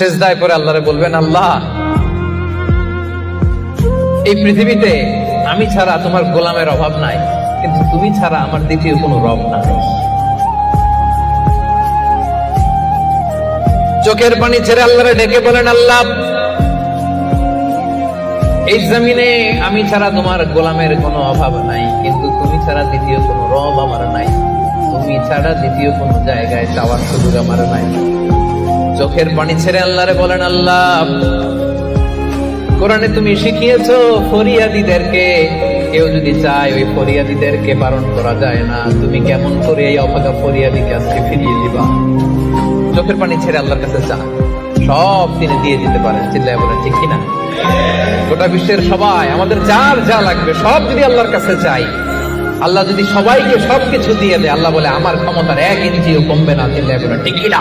সিজদায় পড়ে আল্লাহরে বলবেন, আল্লাহ এই পৃথিবীতে আমি ছাড়া তোমার গোলামের অভাব নাই, কিন্তু তুমি ছাড়া আমার দ্বিতীয় কোনো রব নাই। চোখের পানি ছেড়ে আল্লাহরে ডেকে বলেন, আল্লাহ এই জমিনে আমি ছাড়া তোমার গোলামের কোনো অভাব নাই, কিন্তু তুমি ছাড়া দ্বিতীয় কোনো রব আমার নাই, তুমি ছাড়া দ্বিতীয় কোনো জায়গায় যাওয়ার সুযোগ আমার নাই। চোখের পানি ছেড়ে আল্লাহরে বলেন, আল্লাহ কোরআনে তুমি শিখিয়েছো ফরিয়াদীদেরকে কেউ যদি চায় ওই ফরিয়াদীদেরকে বারণ করা যায় না, তুমি কেমন করে এই অভাগা ফরিয়াদীকে আজকে ফিরিয়ে দিবা? চোখের পানি ছেড়ে আল্লাহর কাছে চা, সব তিনি দিয়ে দিতে পারেন। চিল্লায় বলেন ঠিক কিনা? গোটা বিশ্বের সবাই আমাদের যার যা লাগবে সব যদি আল্লাহর কাছে চাই, আল্লাহ যদি সবাইকে সবকিছু দিয়ে দেয়, আল্লাহ বলে আমার ক্ষমতার 1 ইঞ্চিও কমবে না। চিল্লায় বলেন ঠিক কিনা?